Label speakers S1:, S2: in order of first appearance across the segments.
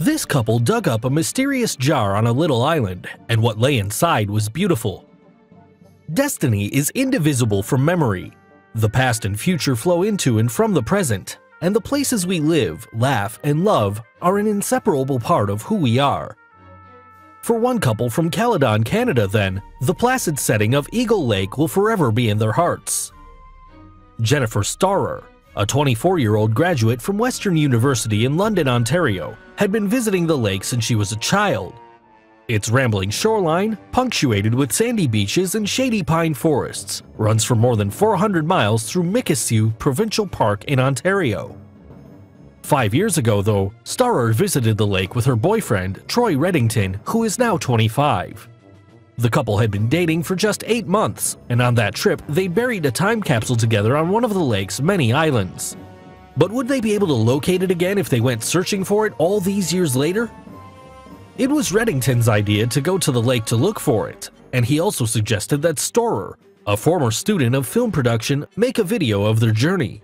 S1: This couple dug up a mysterious jar on a little island, and what lay inside was beautiful. Destiny is indivisible from memory. The past and future flow into and from the present, and the places we live, laugh, and love are an inseparable part of who we are. For one couple from Caledon, Canada, then, the placid setting of Eagle Lake will forever be in their hearts. Jennifer Storer, a 24-year-old graduate from Western University in London, Ontario, had been visiting the lake since she was a child. Its rambling shoreline, punctuated with sandy beaches and shady pine forests, runs for more than 400 miles through Mikisew Provincial Park in Ontario. 5 years ago, though, Storer visited the lake with her boyfriend, Troy Reddington, who is now 25. The couple had been dating for just 8 months, and on that trip, they buried a time capsule together on one of the lake's many islands. But would they be able to locate it again if they went searching for it all these years later? It was Reddington's idea to go to the lake to look for it, and he also suggested that Storer, a former student of film production, make a video of their journey.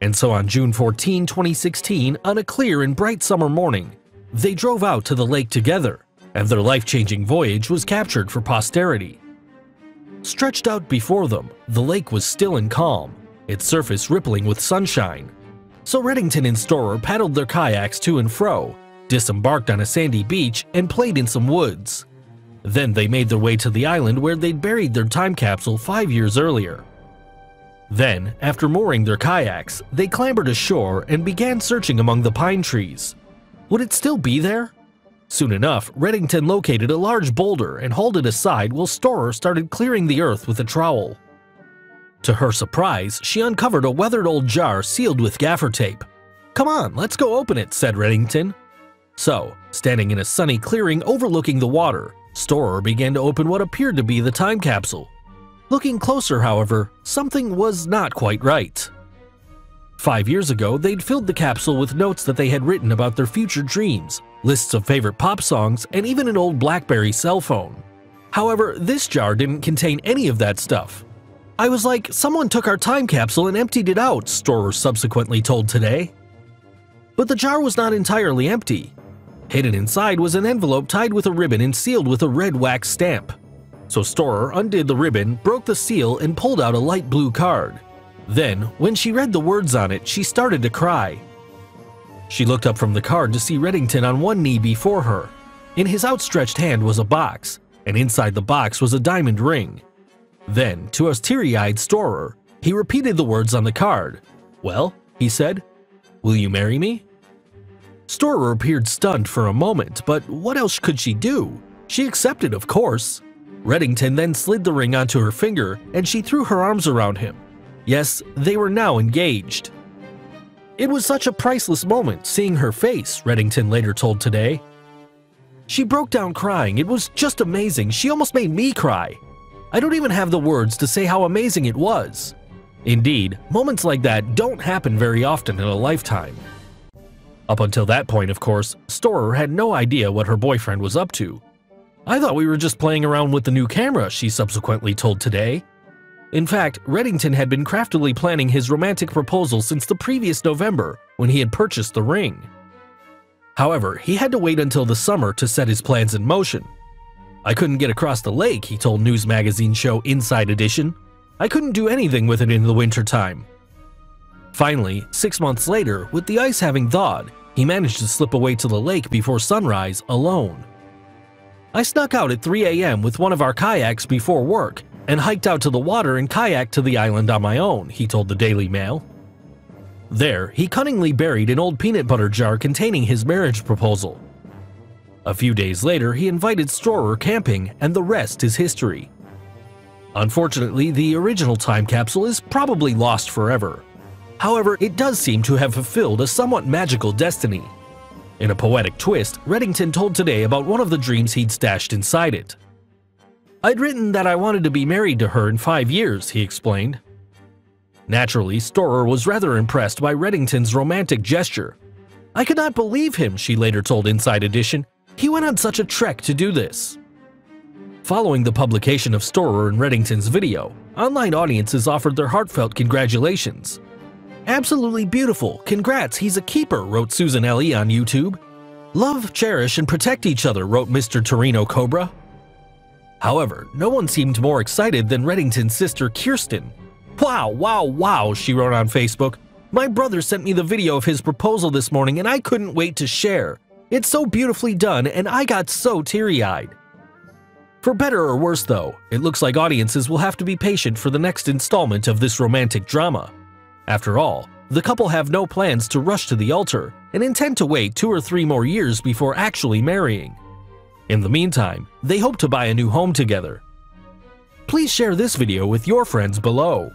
S1: And so on June 14, 2016, on a clear and bright summer morning, they drove out to the lake together, and their life-changing voyage was captured for posterity. Stretched out before them, the lake was still and calm, its surface rippling with sunshine. So Reddington and Storer paddled their kayaks to and fro, disembarked on a sandy beach, and played in some woods. Then they made their way to the island where they'd buried their time capsule 5 years earlier. Then, after mooring their kayaks, they clambered ashore and began searching among the pine trees. Would it still be there? Soon enough, Reddington located a large boulder and hauled it aside while Storer started clearing the earth with a trowel. To her surprise, she uncovered a weathered old jar sealed with gaffer tape. "Come on, let's go open it," said Reddington. So, standing in a sunny clearing overlooking the water, Storer began to open what appeared to be the time capsule. Looking closer, however, something was not quite right. 5 years ago, they'd filled the capsule with notes that they had written about their future dreams, lists of favorite pop songs, and even an old BlackBerry cell phone. However, this jar didn't contain any of that stuff. "I was like, someone took our time capsule and emptied it out," Storer subsequently told Today. But the jar was not entirely empty. Hidden inside was an envelope tied with a ribbon and sealed with a red wax stamp. So Storer undid the ribbon, broke the seal, and pulled out a light blue card. Then, when she read the words on it, she started to cry. She looked up from the card to see Reddington on one knee before her. In his outstretched hand was a box, and inside the box was a diamond ring. Then, to a teary-eyed Storer, he repeated the words on the card. "Well," he said, "will you marry me?" Storer appeared stunned for a moment, but what else could she do? She accepted, of course. Reddington then slid the ring onto her finger, and she threw her arms around him. Yes, they were now engaged. "It was such a priceless moment, seeing her face," Reddington later told Today. "She broke down crying. It was just amazing. She almost made me cry. I don't even have the words to say how amazing it was." Indeed, moments like that don't happen very often in a lifetime. Up until that point, of course, Storer had no idea what her boyfriend was up to. "I thought we were just playing around with the new camera," she subsequently told Today. In fact, Reddington had been craftily planning his romantic proposal since the previous November when he had purchased the ring. However, he had to wait until the summer to set his plans in motion. "I couldn't get across the lake," he told news magazine show Inside Edition. "I couldn't do anything with it in the wintertime." Finally, 6 months later, with the ice having thawed, he managed to slip away to the lake before sunrise alone. "I snuck out at 3 a.m. with one of our kayaks before work and hiked out to the water and kayaked to the island on my own," he told the Daily Mail. There, he cunningly buried an old peanut butter jar containing his marriage proposal. A few days later, he invited Storer camping, and the rest is history. Unfortunately, the original time capsule is probably lost forever. However, it does seem to have fulfilled a somewhat magical destiny. In a poetic twist, Reddington told Today about one of the dreams he'd stashed inside it. "I'd written that I wanted to be married to her in 5 years, he explained. Naturally, Storer was rather impressed by Reddington's romantic gesture. "I could not believe him," she later told Inside Edition. "He went on such a trek to do this." Following the publication of Storer and Reddington's video, online audiences offered their heartfelt congratulations. "Absolutely beautiful, congrats, he's a keeper," wrote Susan Ellie on YouTube. "Love, cherish, and protect each other," wrote Mr. Torino Cobra. However, no one seemed more excited than Reddington's sister Kirsten. "Wow, wow, wow," she wrote on Facebook. "My brother sent me the video of his proposal this morning and I couldn't wait to share. It's so beautifully done and I got so teary-eyed." For better or worse though, it looks like audiences will have to be patient for the next installment of this romantic drama. After all, the couple have no plans to rush to the altar and intend to wait 2 or 3 more years before actually marrying. In the meantime, they hope to buy a new home together. Please share this video with your friends below.